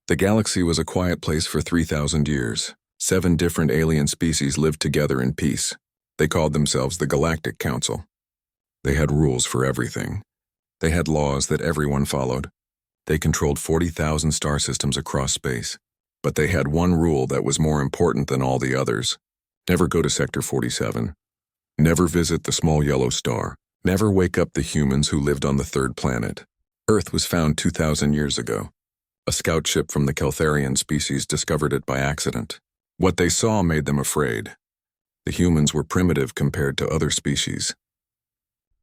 The galaxy was a quiet place for 3,000 years. 7 different alien species lived together in peace. They called themselves the Galactic Council. They had rules for everything. They had laws that everyone followed. They controlled 40,000 star systems across space. But they had one rule that was more important than all the others. Never go to Sector 47. Never visit the small yellow star. Never wake up the humans who lived on the 3rd planet. Earth was found 2,000 years ago. A scout ship from the Keltharian species discovered it by accident. What they saw made them afraid. The humans were primitive compared to other species.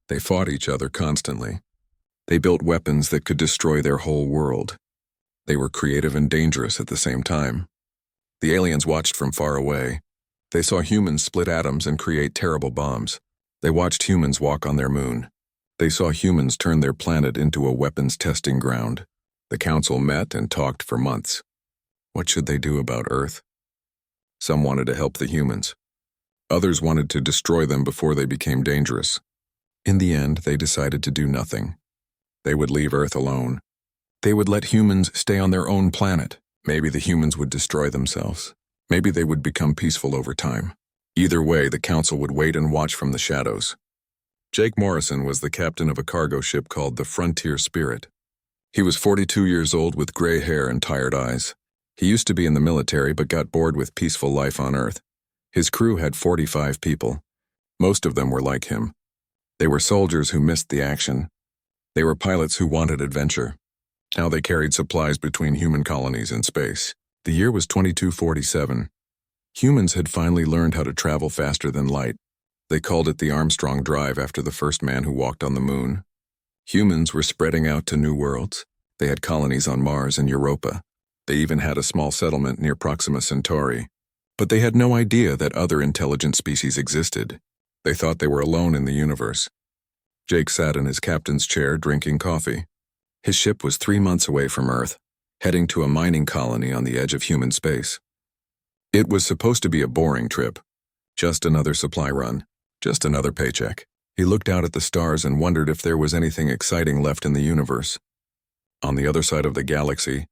They fought each other constantly. They built weapons that could destroy their whole world. They were creative and dangerous at the same time. The aliens watched from far away. They saw humans split atoms and create terrible bombs. They watched humans walk on their moon. They saw humans turn their planet into a weapons testing ground. The council met and talked for months. What should they do about Earth? Some wanted to help the humans. Others wanted to destroy them before they became dangerous. In the end, they decided to do nothing. They would leave Earth alone. They would let humans stay on their own planet. Maybe the humans would destroy themselves. Maybe they would become peaceful over time. Either way, the council would wait and watch from the shadows. Jake Morrison was the captain of a cargo ship called the Frontier Spirit. He was 42 years old with gray hair and tired eyes. He used to be in the military but got bored with peaceful life on Earth. His crew had 45 people. Most of them were like him. They were soldiers who missed the action. They were pilots who wanted adventure. Now they carried supplies between human colonies in space. The year was 2247. Humans had finally learned how to travel faster than light. They called it the Armstrong Drive after the first man who walked on the moon. Humans were spreading out to new worlds. They had colonies on Mars and Europa. They even had a small settlement near Proxima Centauri. But they had no idea that other intelligent species existed. They thought they were alone in the universe. Jake sat in his captain's chair drinking coffee. His ship was 3 months away from Earth, heading to a mining colony on the edge of human space. It was supposed to be a boring trip. Just another supply run. Just another paycheck. He looked out at the stars and wondered if there was anything exciting left in the universe. On the other side of the galaxy,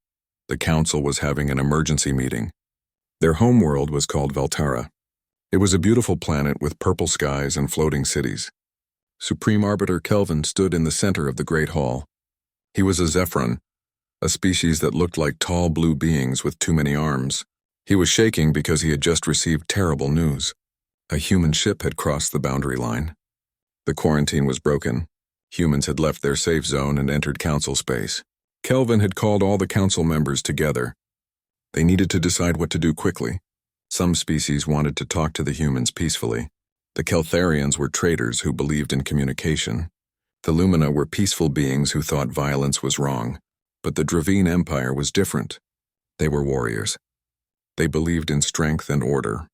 the council was having an emergency meeting. Their homeworld was called Valtara. It was a beautiful planet with purple skies and floating cities. Supreme Arbiter Kelvin stood in the center of the Great Hall. He was a Zephyron, a species that looked like tall blue beings with too many arms. He was shaking because he had just received terrible news. A human ship had crossed the boundary line. The quarantine was broken. Humans had left their safe zone and entered council space. Kelvin had called all the council members together. They needed to decide what to do quickly. Some species wanted to talk to the humans peacefully. The Keltharians were traitors who believed in communication. The Lumina were peaceful beings who thought violence was wrong. But the Dravine Empire was different. They were warriors. They believed in strength and order.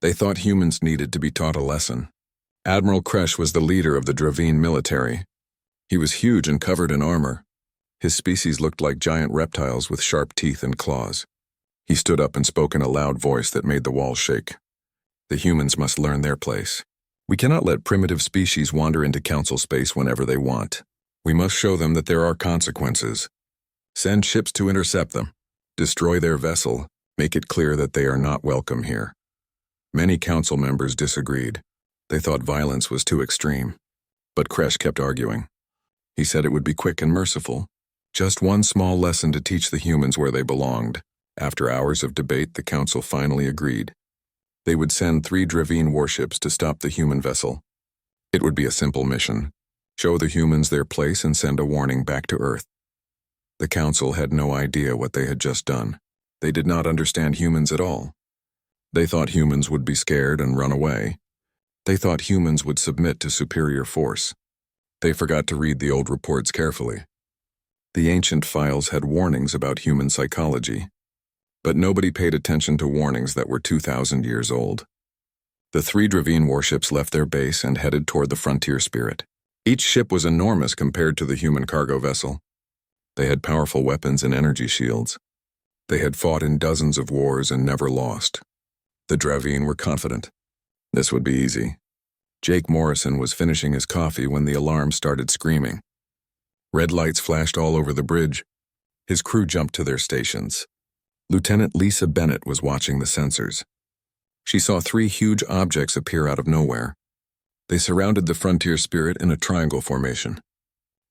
They thought humans needed to be taught a lesson. Admiral Kresh was the leader of the Dravine military. He was huge and covered in armor. His species looked like giant reptiles with sharp teeth and claws. He stood up and spoke in a loud voice that made the walls shake. The humans must learn their place. We cannot let primitive species wander into council space whenever they want. We must show them that there are consequences. Send ships to intercept them. Destroy their vessel. Make it clear that they are not welcome here. Many council members disagreed. They thought violence was too extreme. But Kresh kept arguing. He said it would be quick and merciful. Just one small lesson to teach the humans where they belonged. After hours of debate, the council finally agreed. They would send 3 Dravine warships to stop the human vessel. It would be a simple mission. Show the humans their place and send a warning back to Earth. The council had no idea what they had just done. They did not understand humans at all. They thought humans would be scared and run away. They thought humans would submit to superior force. They forgot to read the old reports carefully. The ancient files had warnings about human psychology. But nobody paid attention to warnings that were 2,000 years old. The 3 Dravine warships left their base and headed toward the Frontier Spirit. Each ship was enormous compared to the human cargo vessel. They had powerful weapons and energy shields. They had fought in dozens of wars and never lost. The Dravine were confident. This would be easy. Jake Morrison was finishing his coffee when the alarm started screaming. Red lights flashed all over the bridge. His crew jumped to their stations. Lieutenant Lisa Bennett was watching the sensors. She saw 3 huge objects appear out of nowhere. They surrounded the Frontier Spirit in a triangle formation.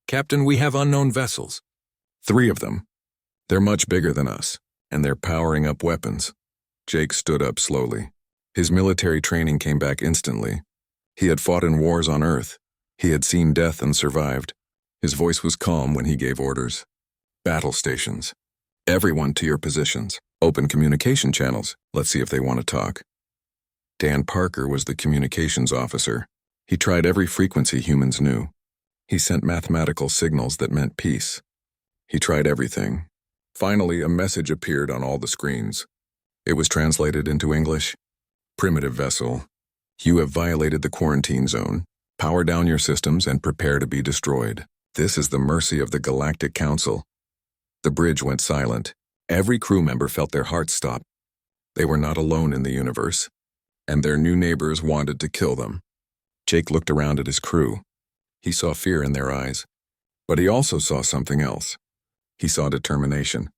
"Captain, we have unknown vessels." 3 of them. "They're much bigger than us, and they're powering up weapons." Jake stood up slowly. His military training came back instantly. He had fought in wars on Earth. He had seen death and survived. His voice was calm when he gave orders. "Battle stations. Everyone to your positions. Open communication channels. Let's see if they want to talk." Dan Parker was the communications officer. He tried every frequency humans knew. He sent mathematical signals that meant peace. He tried everything. Finally, a message appeared on all the screens. It was translated into English. "Primitive vessel, you have violated the quarantine zone. Power down your systems and prepare to be destroyed. This is the mercy of the Galactic Council." The bridge went silent. Every crew member felt their hearts stop. They were not alone in the universe, and their new neighbors wanted to kill them. Jake looked around at his crew. He saw fear in their eyes, but he also saw something else. He saw determination.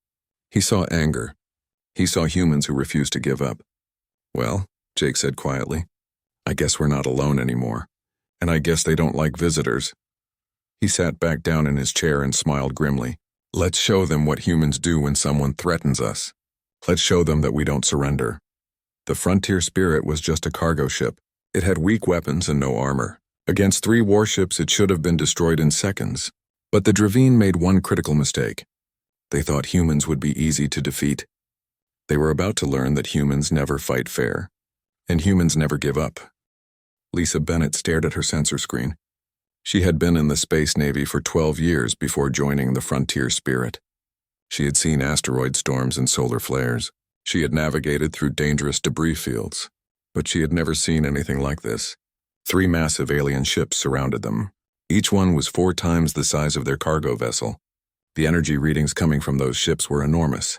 He saw anger. He saw humans who refused to give up. "Well," Jake said quietly, "I guess we're not alone anymore, and I guess they don't like visitors." He sat back down in his chair and smiled grimly. "Let's show them what humans do when someone threatens us. Let's show them that we don't surrender." The Frontier Spirit was just a cargo ship. It had weak weapons and no armor. Against 3 warships, it should have been destroyed in seconds. But the Dravine made one critical mistake. They thought humans would be easy to defeat. They were about to learn that humans never fight fair, and humans never give up. Lisa Bennett stared at her sensor screen. She had been in the Space Navy for 12 years before joining the Frontier Spirit. She had seen asteroid storms and solar flares. She had navigated through dangerous debris fields, but she had never seen anything like this. 3 massive alien ships surrounded them. Each one was 4 times the size of their cargo vessel. The energy readings coming from those ships were enormous.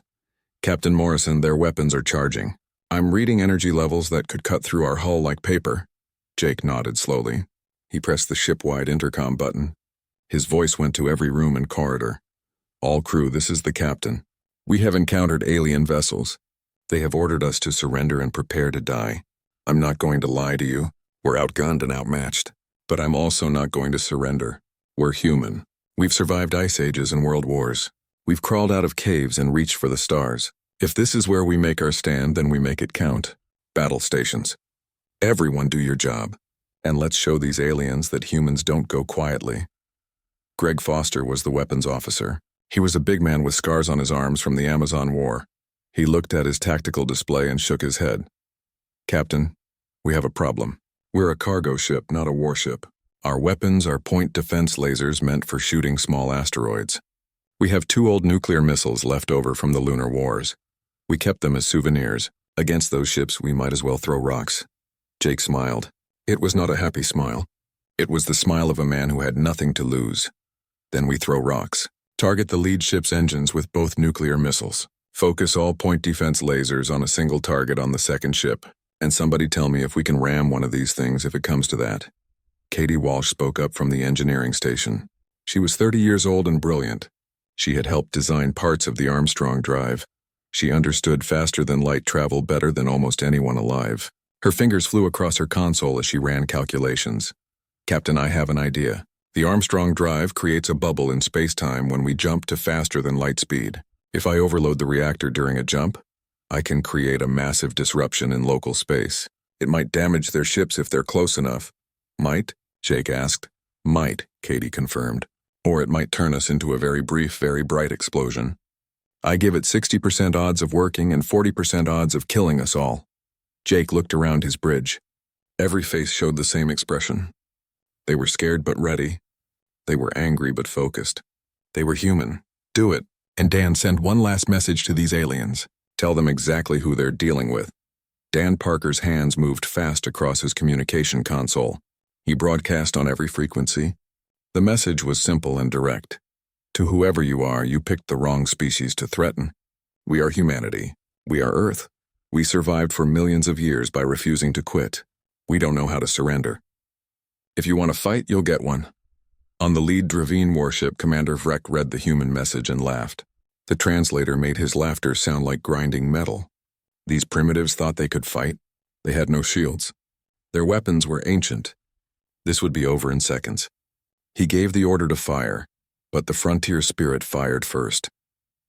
"Captain Morrison, their weapons are charging. I'm reading energy levels that could cut through our hull like paper." Jake nodded slowly. He pressed the ship-wide intercom button. His voice went to every room and corridor. "All crew, this is the captain. We have encountered alien vessels. They have ordered us to surrender and prepare to die. I'm not going to lie to you. We're outgunned and outmatched. But I'm also not going to surrender. We're human. We've survived ice ages and world wars. We've crawled out of caves and reached for the stars. If this is where we make our stand, then we make it count. Battle stations. Everyone do your job. And let's show these aliens that humans don't go quietly." Greg Foster was the weapons officer. He was a big man with scars on his arms from the Amazon War. He looked at his tactical display and shook his head. "Captain, we have a problem. We're a cargo ship, not a warship. Our weapons are point defense lasers meant for shooting small asteroids. We have 2 old nuclear missiles left over from the lunar wars. We kept them as souvenirs. Against those ships, we might as well throw rocks." Jake smiled. It was not a happy smile. It was the smile of a man who had nothing to lose. "Then we throw rocks. Target the lead ship's engines with both nuclear missiles. Focus all point defense lasers on a single target on the second ship. And somebody tell me if we can ram one of these things if it comes to that." Katie Walsh spoke up from the engineering station. She was 30 years old and brilliant. She had helped design parts of the Armstrong drive. She understood faster than light travel better than almost anyone alive. Her fingers flew across her console as she ran calculations. "Captain, I have an idea. The Armstrong drive creates a bubble in space-time when we jump to faster than light speed. If I overload the reactor during a jump, I can create a massive disruption in local space. It might damage their ships if they're close enough." "Might?" Jake asked. "Might," Katie confirmed. "Or it might turn us into a very brief, very bright explosion. I give it 60% odds of working and 40% odds of killing us all." Jake looked around his bridge. Every face showed the same expression. They were scared but ready. They were angry but focused. They were human. "Do it. And Dan, send one last message to these aliens. Tell them exactly who they're dealing with." Dan Parker's hands moved fast across his communication console. He broadcast on every frequency. The message was simple and direct. "To whoever you are, you picked the wrong species to threaten. We are humanity. We are Earth. We survived for millions of years by refusing to quit. We don't know how to surrender. If you want to fight, you'll get one." On the lead Dravine warship, Commander Vrek read the human message and laughed. The translator made his laughter sound like grinding metal. These primitives thought they could fight. They had no shields. Their weapons were ancient. This would be over in seconds. He gave the order to fire, but the frontier spirit fired first.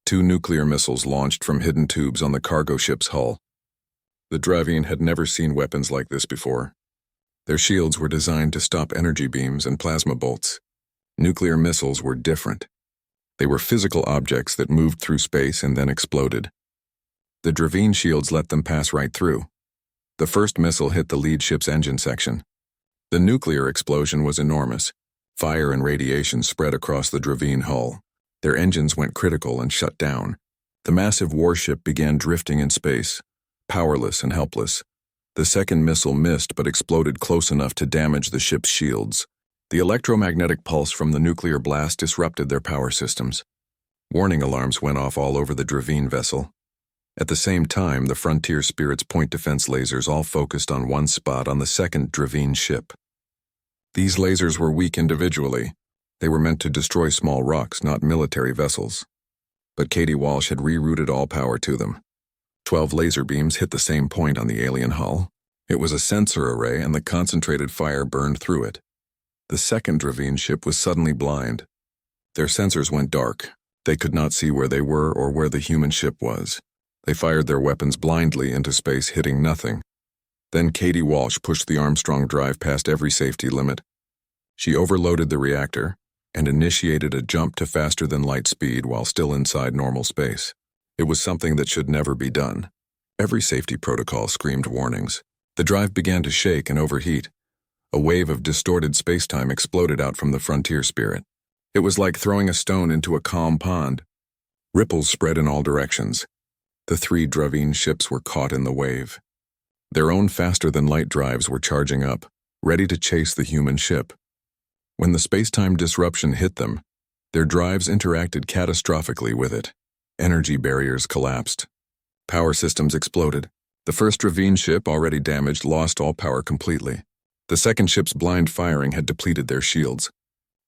2 nuclear missiles launched from hidden tubes on the cargo ship's hull. The Dravine had never seen weapons like this before. Their shields were designed to stop energy beams and plasma bolts. Nuclear missiles were different. They were physical objects that moved through space and then exploded. The Dravine shields let them pass right through. The first missile hit the lead ship's engine section. The nuclear explosion was enormous. Fire and radiation spread across the Dravine hull. Their engines went critical and shut down. The massive warship began drifting in space, powerless and helpless. The second missile missed but exploded close enough to damage the ship's shields. The electromagnetic pulse from the nuclear blast disrupted their power systems. Warning alarms went off all over the Dravine vessel. At the same time, the Frontier Spirit's point defense lasers all focused on one spot on the second Dravine ship. These lasers were weak individually. They were meant to destroy small rocks, not military vessels. But Katie Walsh had rerouted all power to them. 12 laser beams hit the same point on the alien hull. It was a sensor array, and the concentrated fire burned through it. The second Dravine ship was suddenly blind. Their sensors went dark. They could not see where they were or where the human ship was. They fired their weapons blindly into space, hitting nothing. Then Katie Walsh pushed the Armstrong drive past every safety limit. She overloaded the reactor and initiated a jump to faster-than-light speed while still inside normal space. It was something that should never be done. Every safety protocol screamed warnings. The drive began to shake and overheat. A wave of distorted space-time exploded out from the Frontier Spirit. It was like throwing a stone into a calm pond. Ripples spread in all directions. The 3 Dravine ships were caught in the wave. Their own faster-than-light drives were charging up, ready to chase the human ship. When the space-time disruption hit them, their drives interacted catastrophically with it. Energy barriers collapsed. Power systems exploded. The first Dravine ship, already damaged, lost all power completely. The second ship's blind firing had depleted their shields.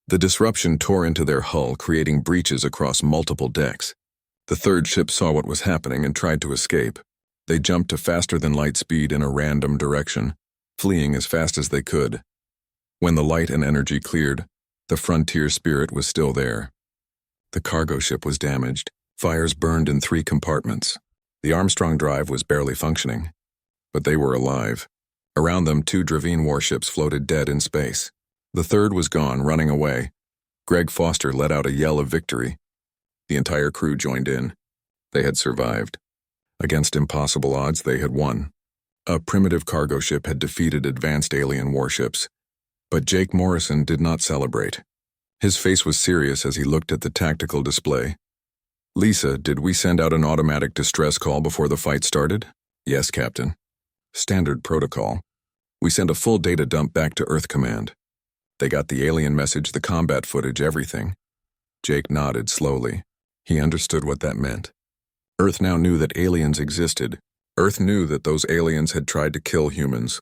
The disruption tore into their hull, creating breaches across multiple decks. The third ship saw what was happening and tried to escape. They jumped to faster-than-light speed in a random direction, fleeing as fast as they could. When the light and energy cleared, the Frontier Spirit was still there. The cargo ship was damaged. Fires burned in 3 compartments. The Armstrong drive was barely functioning, but they were alive. Around them, 2 Dravine warships floated dead in space. The third was gone, running away. Greg Foster let out a yell of victory. The entire crew joined in. They had survived. Against impossible odds, they had won. A primitive cargo ship had defeated advanced alien warships. But Jake Morrison did not celebrate. His face was serious as he looked at the tactical display. "Lisa, did we send out an automatic distress call before the fight started?" "Yes, Captain." "Standard protocol. We sent a full data dump back to Earth Command. They got the alien message, the combat footage, everything." Jake nodded slowly. He understood what that meant. Earth now knew that aliens existed. Earth knew that those aliens had tried to kill humans,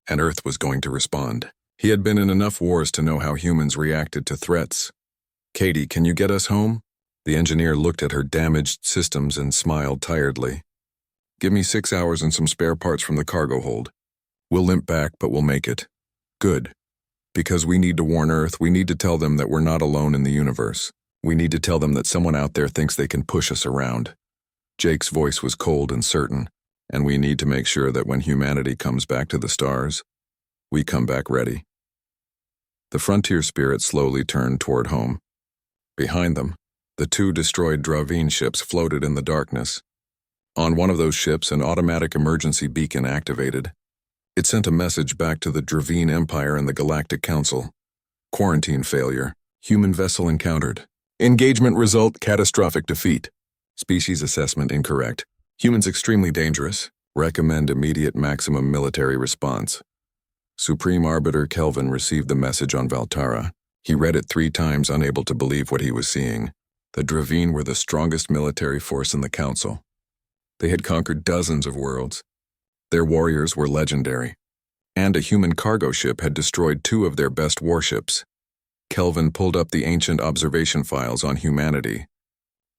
and Earth was going to respond. He had been in enough wars to know how humans reacted to threats. "Katie, can you get us home?" The engineer looked at her damaged systems and smiled tiredly. "Give me 6 hours and some spare parts from the cargo hold. We'll limp back, but we'll make it." "Good. Because we need to warn Earth. We need to tell them that we're not alone in the universe. We need to tell them that someone out there thinks they can push us around." Jake's voice was cold and certain, "and we need to make sure that when humanity comes back to the stars, we come back ready." The Frontier Spirit slowly turned toward home. Behind them, the 2 destroyed Dravine ships floated in the darkness. On one of those ships, an automatic emergency beacon activated. It sent a message back to the Dravine Empire and the Galactic Council. "Quarantine failure. Human vessel encountered. Engagement result, catastrophic defeat. Species assessment incorrect. Humans extremely dangerous. Recommend immediate maximum military response." Supreme Arbiter Kelvin received the message on Valtara. He read it 3 times, unable to believe what he was seeing. The Dravine were the strongest military force in the Council. They had conquered dozens of worlds. Their warriors were legendary. And a human cargo ship had destroyed 2 of their best warships. Kelvin pulled up the ancient observation files on humanity.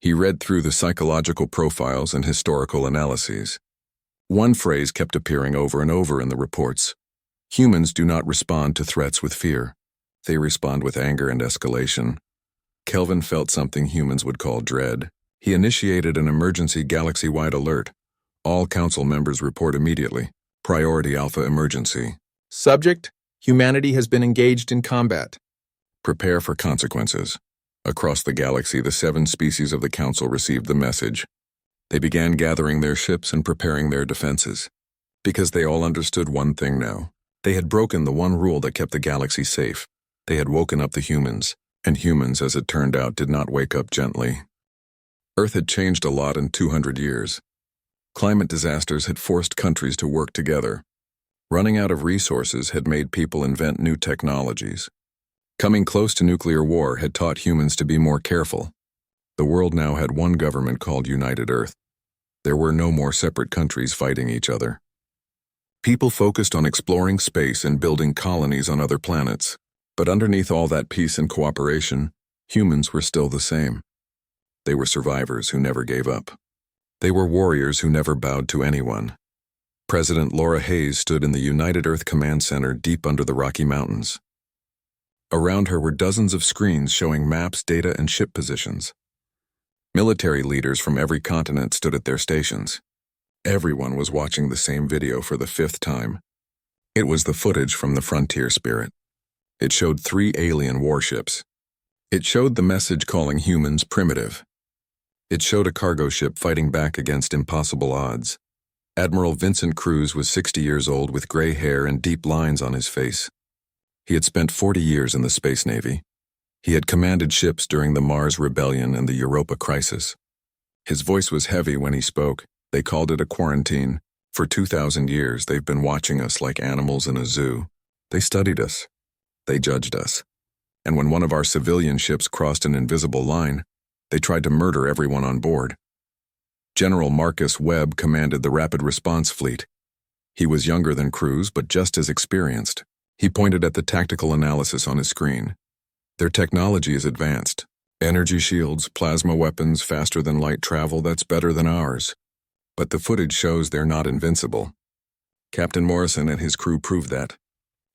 He read through the psychological profiles and historical analyses. One phrase kept appearing over and over in the reports. Humans do not respond to threats with fear. They respond with anger and escalation. Kelvin felt something humans would call dread. He initiated an emergency galaxy-wide alert. All council members report immediately. Priority Alpha emergency. Subject: humanity has been engaged in combat. Prepare for consequences. Across the galaxy, the 7 species of the Council received the message. They began gathering their ships and preparing their defenses. Because they all understood one thing now. They had broken the one rule that kept the galaxy safe. They had woken up the humans, and humans, as it turned out, did not wake up gently. Earth had changed a lot in 200 years. Climate disasters had forced countries to work together. Running out of resources had made people invent new technologies. Coming close to nuclear war had taught humans to be more careful. The world now had one government called United Earth. There were no more separate countries fighting each other. People focused on exploring space and building colonies on other planets. But underneath all that peace and cooperation, humans were still the same. They were survivors who never gave up. They were warriors who never bowed to anyone. President Laura Hayes stood in the United Earth Command Center deep under the Rocky Mountains. Around her were dozens of screens showing maps, data, and ship positions. Military leaders from every continent stood at their stations. Everyone was watching the same video for the 5th time. It was the footage from the Frontier Spirit. It showed 3 alien warships. It showed the message calling humans primitive. It showed a cargo ship fighting back against impossible odds. Admiral Vincent Cruz was 60 years old with gray hair and deep lines on his face. He had spent 40 years in the Space Navy. He had commanded ships during the Mars Rebellion and the Europa Crisis. His voice was heavy when he spoke. They called it a quarantine. For 2,000 years, they've been watching us like animals in a zoo. They studied us. They judged us. And when one of our civilian ships crossed an invisible line, they tried to murder everyone on board. General Marcus Webb commanded the Rapid Response Fleet. He was younger than Cruz, but just as experienced. He pointed at the tactical analysis on his screen. Their technology is advanced. Energy shields, plasma weapons, faster than light travel, that's better than ours. But the footage shows they're not invincible. Captain Morrison and his crew proved that.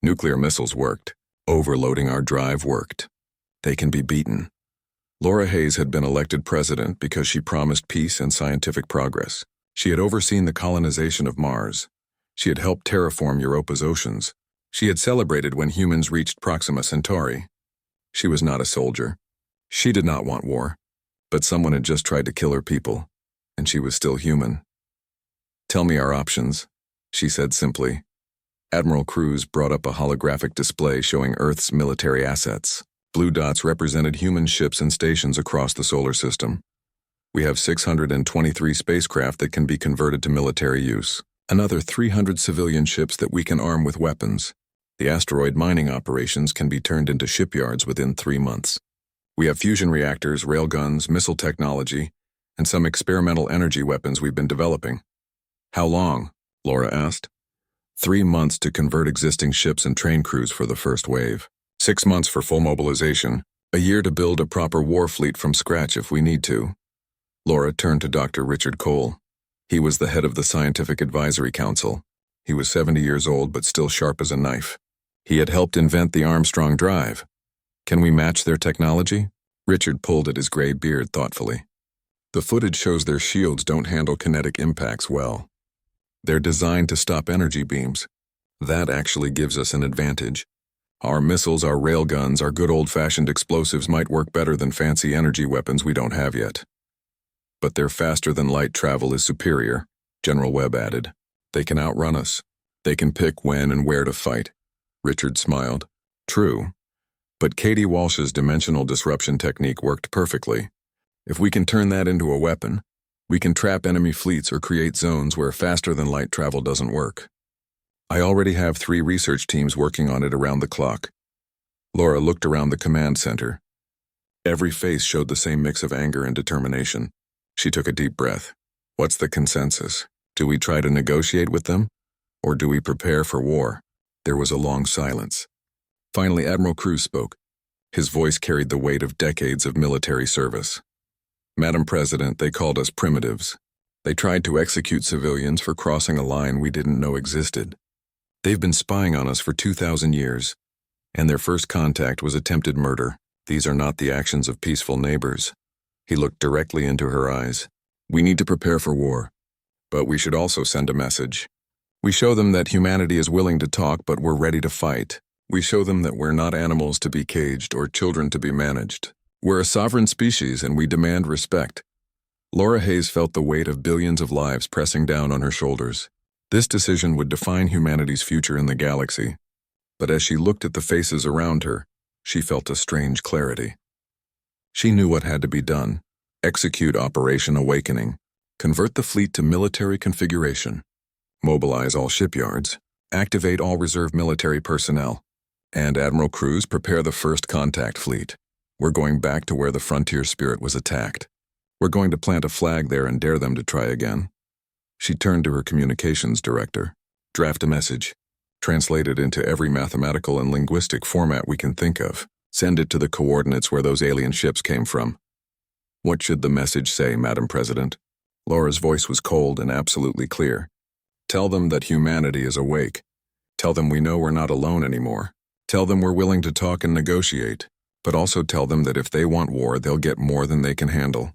Nuclear missiles worked. Overloading our drive worked. They can be beaten. Laura Hayes had been elected president because she promised peace and scientific progress. She had overseen the colonization of Mars. She had helped terraform Europa's oceans. She had celebrated when humans reached Proxima Centauri. She was not a soldier. She did not want war. But someone had just tried to kill her people, and she was still human. "Tell me our options," she said simply. Admiral Cruz brought up a holographic display showing Earth's military assets. Blue dots represented human ships and stations across the solar system. We have 623 spacecraft that can be converted to military use. Another 300 civilian ships that we can arm with weapons. The asteroid mining operations can be turned into shipyards within 3 months. We have fusion reactors, railguns, missile technology, and some experimental energy weapons we've been developing. "How long?" Laura asked. 3 months to convert existing ships and train crews for the first wave. 6 months for full mobilization. A year to build a proper war fleet from scratch if we need to. Laura turned to Dr. Richard Cole. He was the head of the Scientific Advisory Council. He was 70 years old but still sharp as a knife. He had helped invent the Armstrong drive. "Can we match their technology?" Richard pulled at his gray beard thoughtfully. "The footage shows their shields don't handle kinetic impacts well. They're designed to stop energy beams. That actually gives us an advantage. Our missiles, our railguns, our good old-fashioned explosives might work better than fancy energy weapons we don't have yet. But their faster-than-light travel is superior," General Webb added. "They can outrun us. They can pick when and where to fight." Richard smiled. "True. But Katie Walsh's dimensional disruption technique worked perfectly. If we can turn that into a weapon, we can trap enemy fleets or create zones where faster-than-light travel doesn't work. I already have 3 research teams working on it around the clock." Laura looked around the command center. Every face showed the same mix of anger and determination. She took a deep breath. "What's the consensus? Do we try to negotiate with them? Or do we prepare for war?" There was a long silence. Finally, Admiral Cruz spoke. His voice carried the weight of decades of military service. Madam President, they called us primitives. They tried to execute civilians for crossing a line we didn't know existed. They've been spying on us for 2,000 years, and their first contact was attempted murder. These are not the actions of peaceful neighbors. He looked directly into her eyes. We need to prepare for war, but we should also send a message. We show them that humanity is willing to talk, but we're ready to fight. We show them that we're not animals to be caged or children to be managed. We're a sovereign species and we demand respect. Laura Hayes felt the weight of billions of lives pressing down on her shoulders. This decision would define humanity's future in the galaxy. But as she looked at the faces around her, she felt a strange clarity. She knew what had to be done. Execute Operation Awakening. Convert the fleet to military configuration. Mobilize all shipyards. Activate all reserve military personnel. And Admiral Cruz, prepare the first contact fleet. We're going back to where the frontier spirit was attacked. We're going to plant a flag there and dare them to try again. She turned to her communications director. Draft a message. Translate it into every mathematical and linguistic format we can think of. Send it to the coordinates where those alien ships came from. What should the message say, Madam President? Laura's voice was cold and absolutely clear. Tell them that humanity is awake. Tell them we know we're not alone anymore. Tell them we're willing to talk and negotiate, but also tell them that if they want war, they'll get more than they can handle.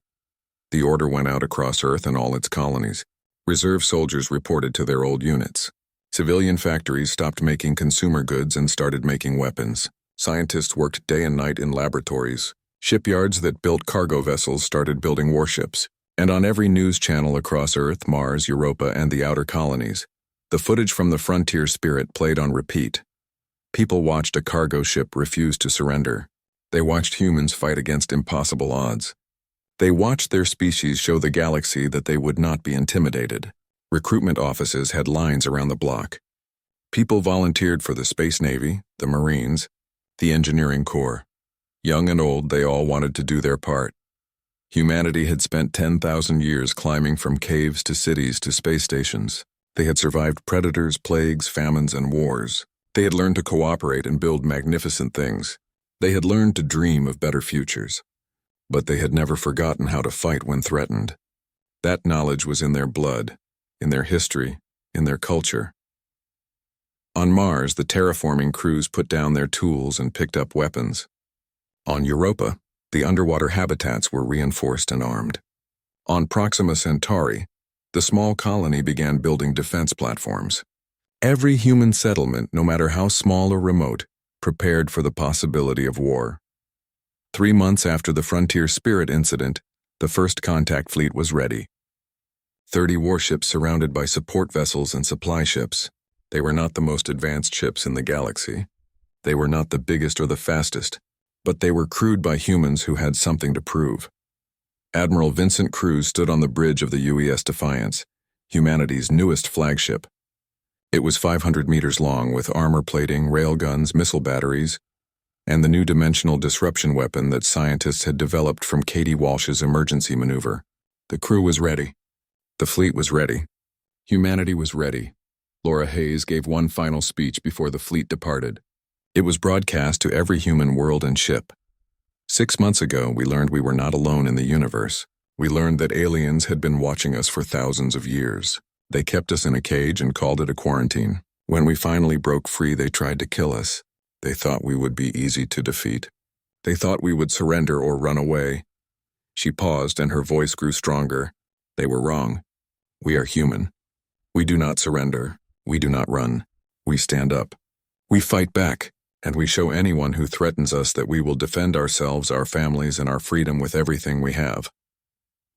The order went out across Earth and all its colonies. Reserve soldiers reported to their old units. Civilian factories stopped making consumer goods and started making weapons. Scientists worked day and night in laboratories. Shipyards that built cargo vessels started building warships. And on every news channel across Earth, Mars, Europa, and the outer colonies, the footage from the frontier spirit played on repeat. People watched a cargo ship refuse to surrender. They watched humans fight against impossible odds. They watched their species show the galaxy that they would not be intimidated. Recruitment offices had lines around the block. People volunteered for the Space Navy, the Marines, the Engineering Corps. Young and old, they all wanted to do their part. Humanity had spent 10,000 years climbing from caves to cities to space stations. They had survived predators, plagues, famines, and wars. They had learned to cooperate and build magnificent things. They had learned to dream of better futures. But they had never forgotten how to fight when threatened. That knowledge was in their blood, in their history, in their culture. On Mars, the terraforming crews put down their tools and picked up weapons. On Europa, the underwater habitats were reinforced and armed. On Proxima Centauri, the small colony began building defense platforms. Every human settlement, no matter how small or remote, prepared for the possibility of war. 3 months after the Frontier Spirit incident, the first contact fleet was ready. 30 warships surrounded by support vessels and supply ships. They were not the most advanced ships in the galaxy. They were not the biggest or the fastest, but they were crewed by humans who had something to prove. Admiral Vincent Cruz stood on the bridge of the UES Defiance, humanity's newest flagship. It was 500 meters long with armor plating, railguns, missile batteries, and the new dimensional disruption weapon that scientists had developed from Katie Walsh's emergency maneuver. The crew was ready. The fleet was ready. Humanity was ready. Laura Hayes gave one final speech before the fleet departed. It was broadcast to every human world and ship. 6 months ago, we learned we were not alone in the universe. We learned that aliens had been watching us for thousands of years. They kept us in a cage and called it a quarantine. When we finally broke free, they tried to kill us. They thought we would be easy to defeat. They thought we would surrender or run away. She paused and her voice grew stronger. They were wrong. We are human. We do not surrender. We do not run. We stand up. We fight back, and we show anyone who threatens us that we will defend ourselves, our families, and our freedom with everything we have.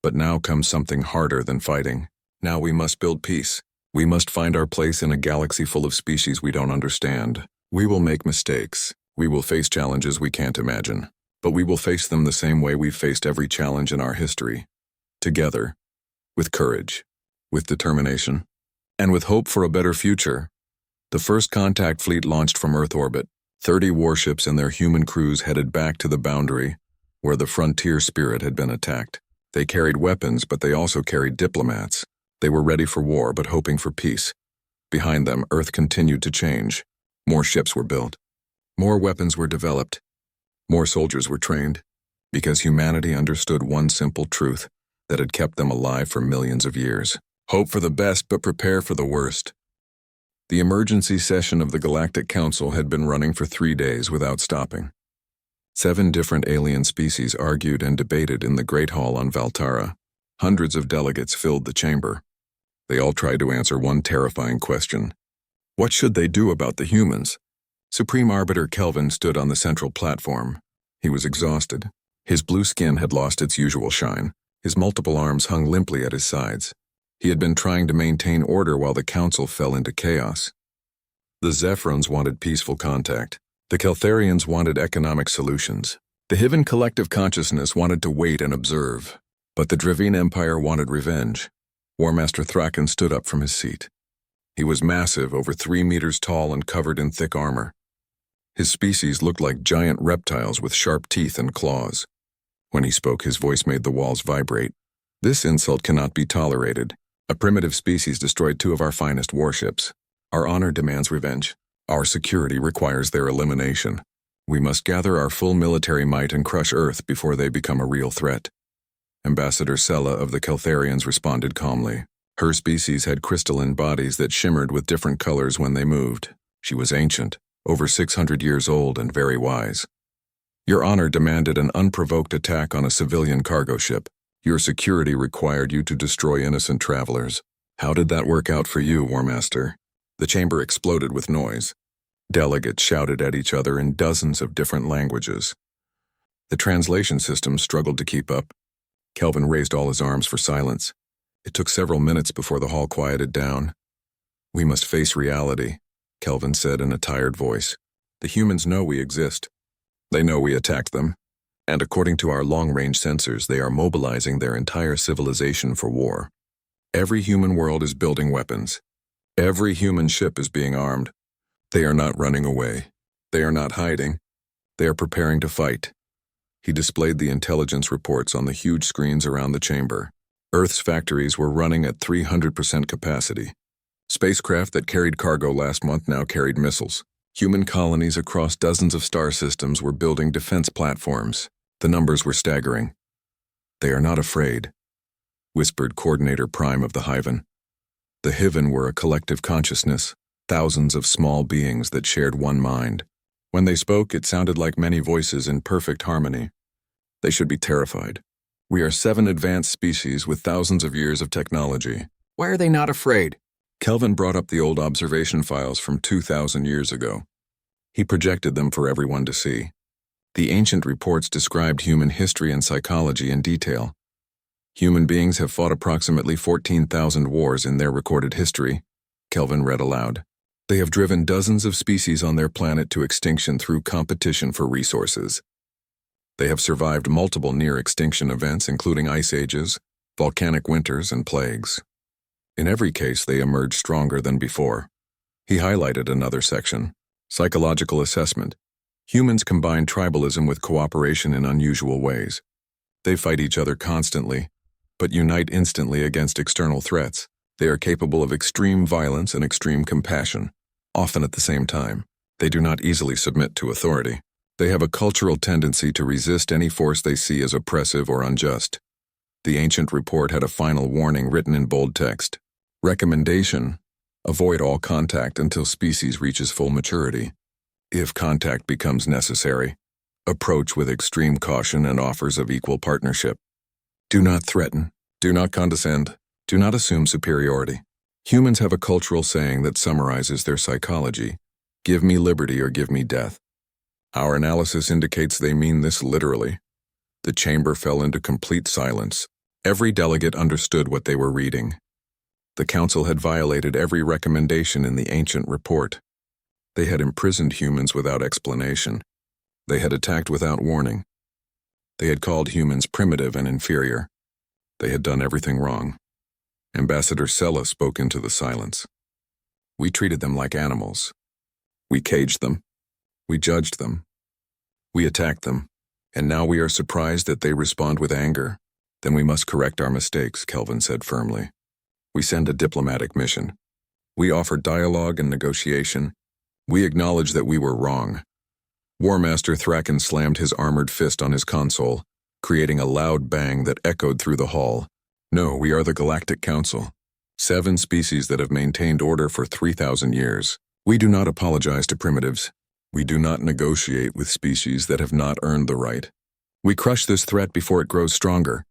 But now comes something harder than fighting. Now we must build peace. We must find our place in a galaxy full of species we don't understand. We will make mistakes. We will face challenges we can't imagine. But we will face them the same way we've faced every challenge in our history. Together. With courage. With determination. And with hope for a better future. The first contact fleet launched from Earth orbit. 30 warships and their human crews headed back to the boundary, where the frontier spirit had been attacked. They carried weapons, but they also carried diplomats. They were ready for war, but hoping for peace. Behind them, Earth continued to change. More ships were built. More weapons were developed. More soldiers were trained. Because humanity understood one simple truth that had kept them alive for millions of years. Hope for the best, but prepare for the worst. The emergency session of the Galactic Council had been running for 3 days without stopping. 7 different alien species argued and debated in the Great Hall on Valtara. Hundreds of delegates filled the chamber. They all tried to answer one terrifying question. What should they do about the humans? Supreme Arbiter Kelvin stood on the central platform. He was exhausted. His blue skin had lost its usual shine. His multiple arms hung limply at his sides. He had been trying to maintain order while the council fell into chaos. The Zephrons wanted peaceful contact. The Keltharians wanted economic solutions. The Hivan collective consciousness wanted to wait and observe. But the Dravine Empire wanted revenge. War Master Thraken stood up from his seat. He was massive, over 3 meters tall and covered in thick armor. His species looked like giant reptiles with sharp teeth and claws. When he spoke, his voice made the walls vibrate. This insult cannot be tolerated. A primitive species destroyed 2 of our finest warships. Our honor demands revenge. Our security requires their elimination. We must gather our full military might and crush Earth before they become a real threat. Ambassador Sella of the Keltharians responded calmly. Her species had crystalline bodies that shimmered with different colors when they moved. She was ancient, over 600 years old and very wise. Your honor demanded an unprovoked attack on a civilian cargo ship. Your security required you to destroy innocent travelers. How did that work out for you, War Master? The chamber exploded with noise. Delegates shouted at each other in dozens of different languages. The translation system struggled to keep up. Kelvin raised all his arms for silence. It took several minutes before the hall quieted down. We must face reality, Kelvin said in a tired voice. The humans know we exist. They know we attacked them. And according to our long-range sensors, they are mobilizing their entire civilization for war. Every human world is building weapons. Every human ship is being armed. They are not running away. They are not hiding. They are preparing to fight. He displayed the intelligence reports on the huge screens around the chamber. Earth's factories were running at 300% capacity. Spacecraft that carried cargo last month now carried missiles. Human colonies across dozens of star systems were building defense platforms. The numbers were staggering. They are not afraid, whispered Coordinator Prime of the Hivan. The Hivan were a collective consciousness, thousands of small beings that shared one mind. When they spoke, it sounded like many voices in perfect harmony. They should be terrified. We are 7 advanced species with thousands of years of technology. Why are they not afraid? Kelvin brought up the old observation files from 2,000 years ago. He projected them for everyone to see. The ancient reports described human history and psychology in detail. Human beings have fought approximately 14,000 wars in their recorded history, Kelvin read aloud. They have driven dozens of species on their planet to extinction through competition for resources. They have survived multiple near-extinction events, including ice ages, volcanic winters, and plagues. In every case, they emerged stronger than before. He highlighted another section, psychological assessment. Humans combine tribalism with cooperation in unusual ways. They fight each other constantly, but unite instantly against external threats. They are capable of extreme violence and extreme compassion, often at the same time. They do not easily submit to authority. They have a cultural tendency to resist any force they see as oppressive or unjust. The ancient report had a final warning written in bold text. Recommendation: avoid all contact until species reaches full maturity. If contact becomes necessary, approach with extreme caution and offers of equal partnership. Do not threaten, do not condescend, do not assume superiority. Humans have a cultural saying that summarizes their psychology: give me liberty or give me death. Our analysis indicates they mean this literally. The chamber fell into complete silence. Every delegate understood what they were reading. The council had violated every recommendation in the ancient report. They had imprisoned humans without explanation. They had attacked without warning. They had called humans primitive and inferior. They had done everything wrong. Ambassador Sella spoke into the silence. We treated them like animals. We caged them. We judged them. We attacked them. And now we are surprised that they respond with anger. Then we must correct our mistakes, Kelvin said firmly. We send a diplomatic mission. We offer dialogue and negotiation. We acknowledge that we were wrong. War Master Thraken slammed his armored fist on his console. creating a loud bang that echoed through the hall. No, we are the Galactic Council. 7 species that have maintained order for 3,000 years. We do not apologize to primitives. We do not negotiate with species that have not earned the right. We crush this threat before it grows stronger.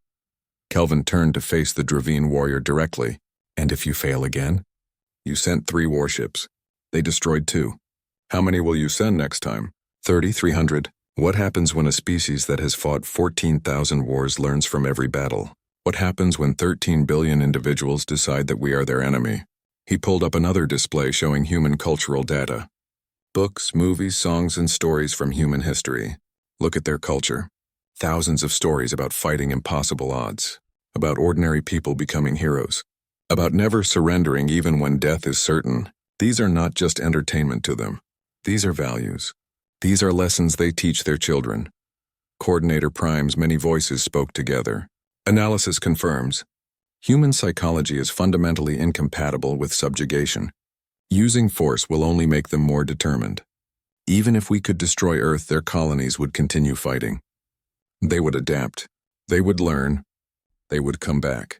Kelvin turned to face the Dravine warrior directly. And if you fail again? You sent 3 warships. They destroyed 2. How many will you send next time? 3,300. What happens when a species that has fought 14,000 wars learns from every battle? What happens when 13 billion individuals decide that we are their enemy? He pulled up another display showing human cultural data. Books, movies, songs, and stories from human history. Look at their culture. Thousands of stories about fighting impossible odds, about ordinary people becoming heroes, about never surrendering even when death is certain. These are not just entertainment to them. These are values. These are lessons they teach their children. Coordinator Prime's many voices spoke together. Analysis confirms. Human psychology is fundamentally incompatible with subjugation. Using force will only make them more determined. Even if we could destroy Earth, their colonies would continue fighting. They would adapt. They would learn. They would come back.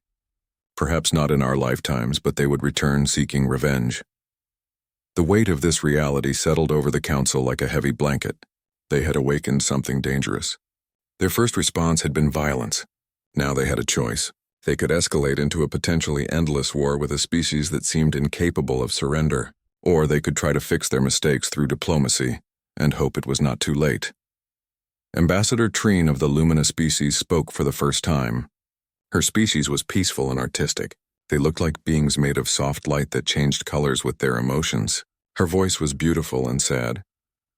Perhaps not in our lifetimes, but they would return seeking revenge. The weight of this reality settled over the council like a heavy blanket. They had awakened something dangerous. Their first response had been violence. Now they had a choice. They could escalate into a potentially endless war with a species that seemed incapable of surrender, or they could try to fix their mistakes through diplomacy and hope it was not too late. Ambassador Treen of the Lumina species spoke for the first time. Her species was peaceful and artistic. They looked like beings made of soft light that changed colors with their emotions. Her voice was beautiful and sad.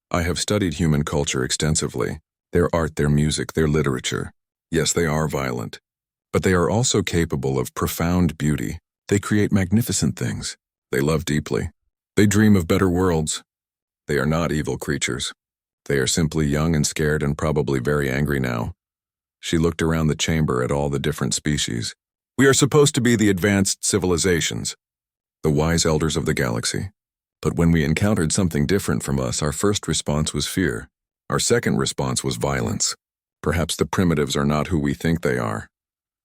I have studied human culture extensively. Their art, their music, their literature. Yes, they are violent. But they are also capable of profound beauty. They create magnificent things. They love deeply. They dream of better worlds. They are not evil creatures. They are simply young and scared and probably very angry now. She looked around the chamber at all the different species. We are supposed to be the advanced civilizations, the wise elders of the galaxy. But when we encountered something different from us, our first response was fear. Our second response was violence. Perhaps the primitives are not who we think they are.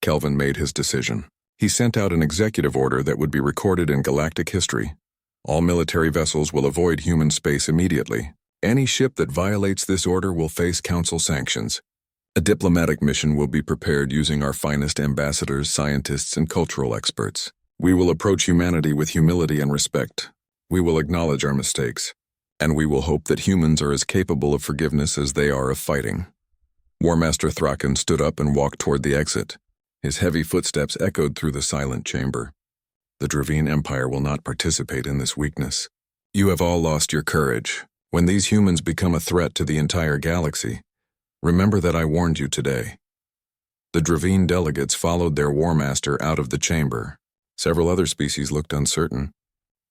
Kelvin made his decision. He sent out an executive order that would be recorded in galactic history. All military vessels will avoid human space immediately. Any ship that violates this order will face council sanctions. A diplomatic mission will be prepared using our finest ambassadors, scientists, and cultural experts. We will approach humanity with humility and respect. We will acknowledge our mistakes. And we will hope that humans are as capable of forgiveness as they are of fighting. War Master Thraken stood up and walked toward the exit. His heavy footsteps echoed through the silent chamber. The Dravine Empire will not participate in this weakness. You have all lost your courage. When these humans become a threat to the entire galaxy, remember that I warned you today. The Dravine delegates followed their War Master out of the chamber. Several other species looked uncertain,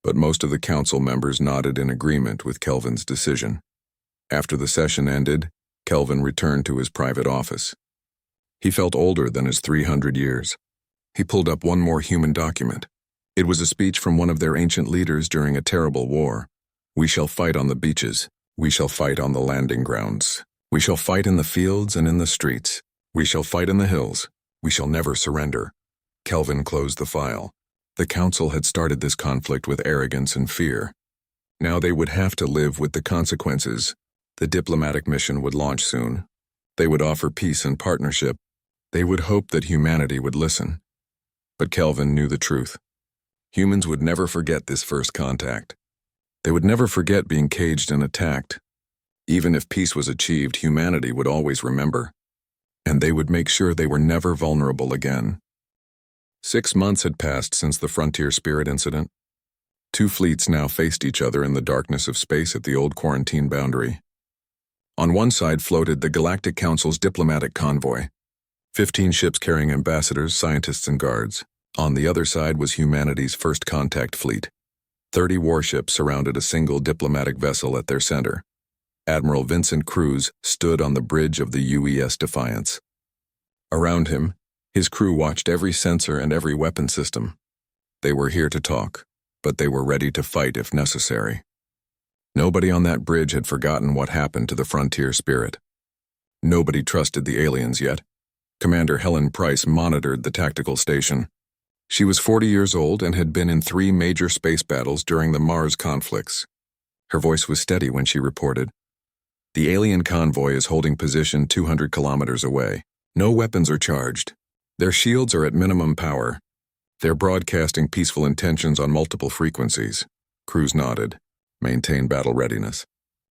but most of the council members nodded in agreement with Kelvin's decision. After the session ended, Kelvin returned to his private office. He felt older than his 300 years. He pulled up one more human document. It was a speech from one of their ancient leaders during a terrible war. We shall fight on the beaches. We shall fight on the landing grounds. We shall fight in the fields and in the streets. We shall fight in the hills. We shall never surrender. Kelvin closed the file. The council had started this conflict with arrogance and fear. Now they would have to live with the consequences. The diplomatic mission would launch soon. They would offer peace and partnership. They would hope that humanity would listen. But Kelvin knew the truth. Humans would never forget this first contact. They would never forget being caged and attacked. Even if peace was achieved, humanity would always remember. And they would make sure they were never vulnerable again. 6 months had passed since the Frontier Spirit incident. 2 fleets now faced each other in the darkness of space at the old quarantine boundary. On one side floated the Galactic Council's diplomatic convoy, 15 ships carrying ambassadors, scientists, and guards. On the other side was humanity's first contact fleet. 30 warships surrounded a single diplomatic vessel at their center. Admiral Vincent Cruz stood on the bridge of the UES Defiance. Around him, his crew watched every sensor and every weapon system. They were here to talk, but they were ready to fight if necessary. Nobody on that bridge had forgotten what happened to the Frontier Spirit. Nobody trusted the aliens yet. Commander Helen Price monitored the tactical station. She was 40 years old and had been in 3 major space battles during the Mars conflicts. Her voice was steady when she reported, "The alien convoy is holding position 200 kilometers away. No weapons are charged. Their shields are at minimum power. They're broadcasting peaceful intentions on multiple frequencies." Crews nodded. "Maintain battle readiness.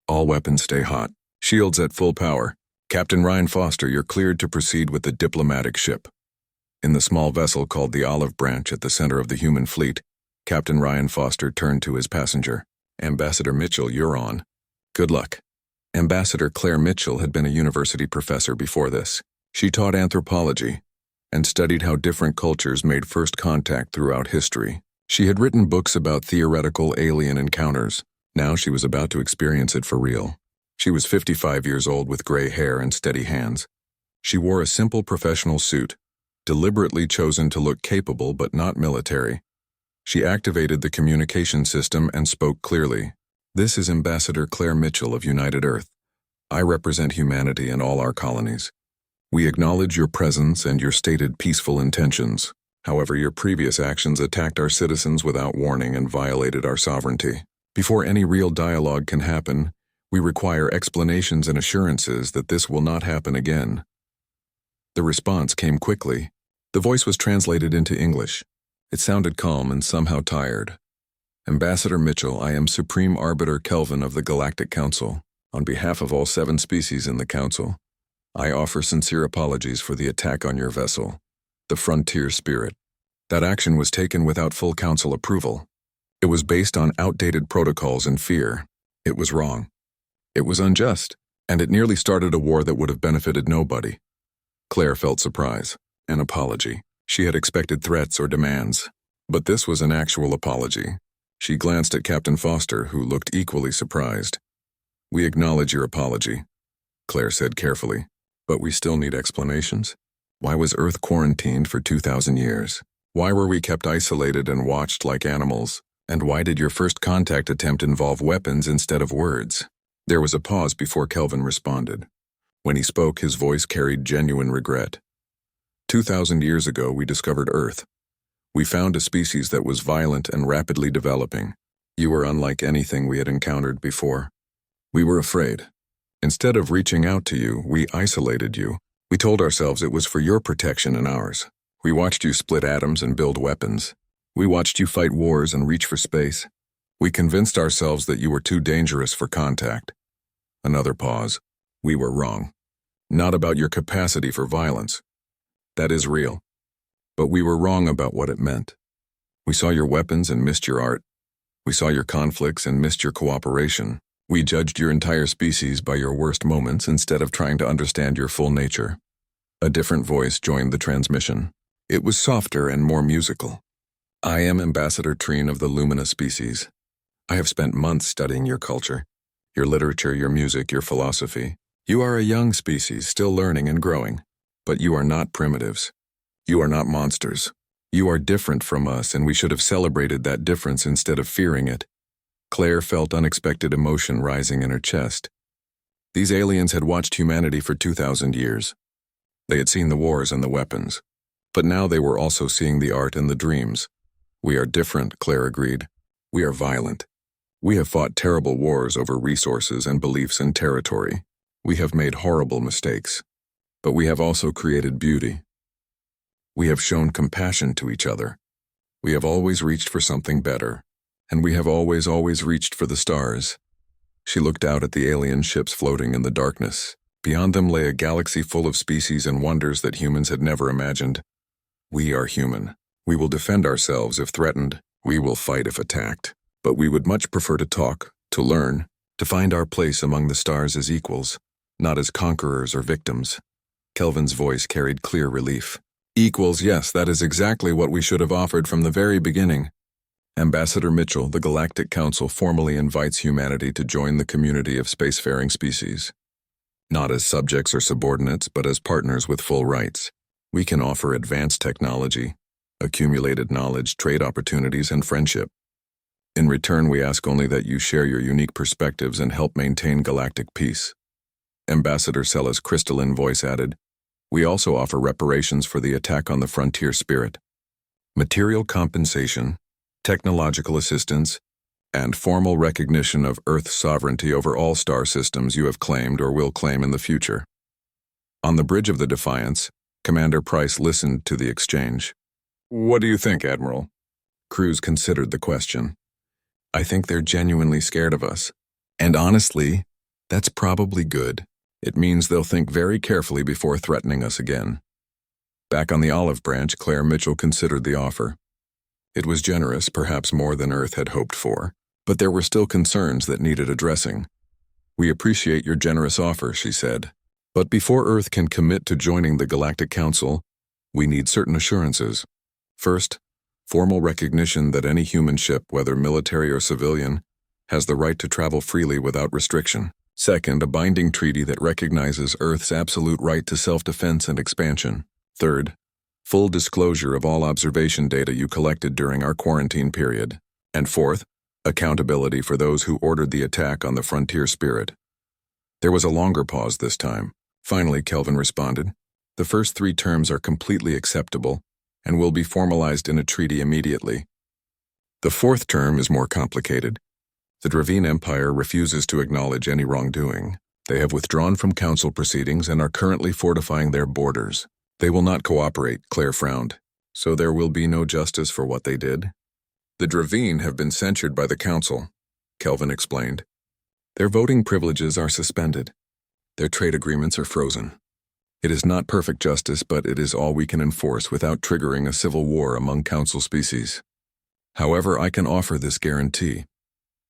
All weapons stay hot. Shields at full power. Captain Ryan Foster, you're cleared to proceed with the diplomatic ship." In the small vessel called the Olive Branch at the center of the human fleet, Captain Ryan Foster turned to his passenger. "Ambassador Mitchell, you're on. Good luck." Ambassador Claire Mitchell had been a university professor before this. She taught anthropology and studied how different cultures made first contact throughout history. She had written books about theoretical alien encounters. Now she was about to experience it for real. She was 55 years old with gray hair and steady hands. She wore a simple professional suit, deliberately chosen to look capable but not military. She activated the communication system and spoke clearly. "This is Ambassador Claire Mitchell of United Earth. I represent humanity and all our colonies. We acknowledge your presence and your stated peaceful intentions. However, your previous actions attacked our citizens without warning and violated our sovereignty. Before any real dialogue can happen, we require explanations and assurances that this will not happen again." The response came quickly. The voice was translated into English. It sounded calm and somehow tired. "Ambassador Mitchell, I am Supreme Arbiter Kelvin of the Galactic Council. On behalf of all 7 species in the Council, I offer sincere apologies for the attack on your vessel, the Frontier Spirit. That action was taken without full Council approval. It was based on outdated protocols and fear. It was wrong. It was unjust, and it nearly started a war that would have benefited nobody." Claire felt surprise, an apology. She had expected threats or demands, but this was an actual apology. She glanced at Captain Foster, who looked equally surprised. "We acknowledge your apology," Claire said carefully, "but we still need explanations. Why was Earth quarantined for 2,000 years? Why were we kept isolated and watched like animals? And why did your first contact attempt involve weapons instead of words?" There was a pause before Kelvin responded. When he spoke, his voice carried genuine regret. 2,000 years ago, we discovered Earth. We found a species that was violent and rapidly developing. You were unlike anything we had encountered before. We were afraid. Instead of reaching out to you, we isolated you. We told ourselves it was for your protection and ours. We watched you split atoms and build weapons. We watched you fight wars and reach for space. We convinced ourselves that you were too dangerous for contact. Another pause. We were wrong. Not about your capacity for violence. That is real. But we were wrong about what it meant. We saw your weapons and missed your art. We saw your conflicts and missed your cooperation. We judged your entire species by your worst moments instead of trying to understand your full nature. A different voice joined the transmission. It was softer and more musical. "I am Ambassador Treen of the Lumina species. I have spent months studying your culture, your literature, your music, your philosophy. You are a young species, still learning and growing. But you are not primitives. You are not monsters. You are different from us, and we should have celebrated that difference instead of fearing it." Claire felt unexpected emotion rising in her chest. These aliens had watched humanity for 2,000 years. They had seen the wars and the weapons. But now they were also seeing the art and the dreams. "We are different," Claire agreed. "We are violent. We have fought terrible wars over resources and beliefs and territory. We have made horrible mistakes. But we have also created beauty. We have shown compassion to each other. We have always reached for something better. And we have always reached for the stars." She looked out at the alien ships floating in the darkness. Beyond them lay a galaxy full of species and wonders that humans had never imagined. "We are human. We will defend ourselves if threatened. We will fight if attacked. But we would much prefer to talk, to learn, to find our place among the stars as equals, not as conquerors or victims." Kelvin's voice carried clear relief. "Equals, yes, that is exactly what we should have offered from the very beginning." Ambassador Mitchell, the Galactic Council formally invites humanity to join the community of spacefaring species. Not as subjects or subordinates, but as partners with full rights. We can offer advanced technology, accumulated knowledge, trade opportunities, and friendship. In return, we ask only that you share your unique perspectives and help maintain galactic peace." Ambassador Sella's crystalline voice added, We also offer reparations for the attack on the frontier spirit, material compensation, technological assistance, and formal recognition of Earth's sovereignty over all star systems you have claimed or will claim in the future. On the bridge of the Defiance, Commander Price listened to the exchange. What do you think, Admiral? Cruz considered the question. I think they're genuinely scared of us. And honestly, that's probably good. It means they'll think very carefully before threatening us again. Back on the olive branch, Claire Mitchell considered the offer. It was generous, perhaps more than Earth had hoped for, but there were still concerns that needed addressing. We appreciate your generous offer, she said. But before Earth can commit to joining the Galactic Council, we need certain assurances. First, formal recognition that any human ship, whether military or civilian, has the right to travel freely without restriction. Second, a binding treaty that recognizes Earth's absolute right to self-defense and expansion. Third, full disclosure of all observation data you collected during our quarantine period. And fourth, accountability for those who ordered the attack on the frontier spirit. There was a longer pause this time. Finally, Kelvin responded. The first three terms are completely acceptable and will be formalized in a treaty immediately. The fourth term is more complicated. The Dravine Empire refuses to acknowledge any wrongdoing. They have withdrawn from council proceedings and are currently fortifying their borders. They will not cooperate, Claire frowned. So there will be no justice for what they did? The Dravine have been censured by the council, Kelvin explained. Their voting privileges are suspended. Their trade agreements are frozen. It is not perfect justice, but it is all we can enforce without triggering a civil war among council species. However, I can offer this guarantee.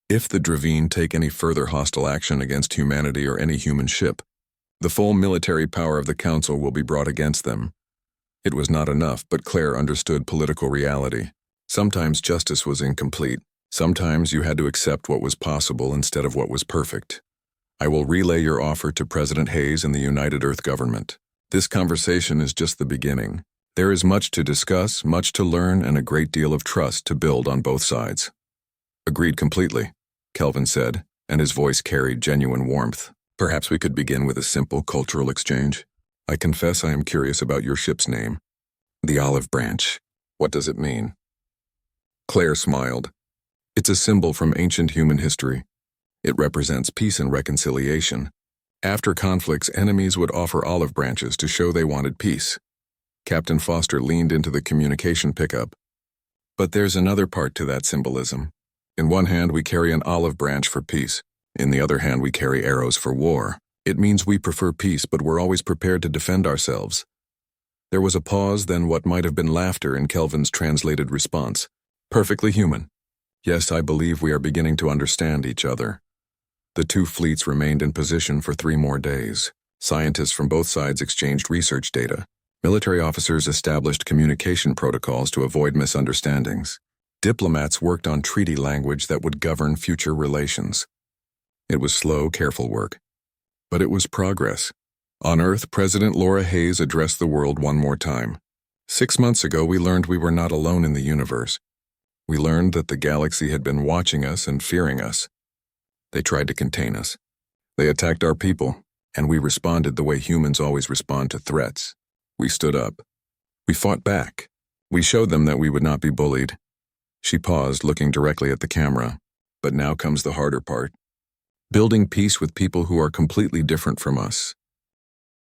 If the Dravine take any further hostile action against humanity or any human ship, the full military power of the council will be brought against them. It was not enough, but Claire understood political reality. Sometimes justice was incomplete. Sometimes you had to accept what was possible instead of what was perfect. I will relay your offer to President Hayes and the United Earth government. This conversation is just the beginning. There is much to discuss, much to learn, and a great deal of trust to build on both sides. Agreed completely, Kelvin said, and his voice carried genuine warmth. Perhaps we could begin with a simple cultural exchange. I confess I am curious about your ship's name. The Olive Branch. What does it mean? Claire smiled. It's a symbol from ancient human history. It represents peace and reconciliation. After conflicts, enemies would offer olive branches to show they wanted peace. Captain Foster leaned into the communication pickup. But there's another part to that symbolism. In one hand, we carry an olive branch for peace. In the other hand, we carry arrows for war. It means we prefer peace, but we're always prepared to defend ourselves. There was a pause, then what might have been laughter in Kelvin's translated response. Perfectly human. Yes, I believe we are beginning to understand each other. The two fleets remained in position for 3 more days. Scientists from both sides exchanged research data. Military officers established communication protocols to avoid misunderstandings. Diplomats worked on treaty language that would govern future relations. It was slow, careful work. But it was progress. On Earth, President Laura Hayes addressed the world one more time. 6 months ago, we learned we were not alone in the universe. We learned that the galaxy had been watching us and fearing us. They tried to contain us. They attacked our people, and we responded the way humans always respond to threats. We stood up. We fought back. We showed them that we would not be bullied. She paused, looking directly at the camera. But now comes the harder part. Building peace with people who are completely different from us.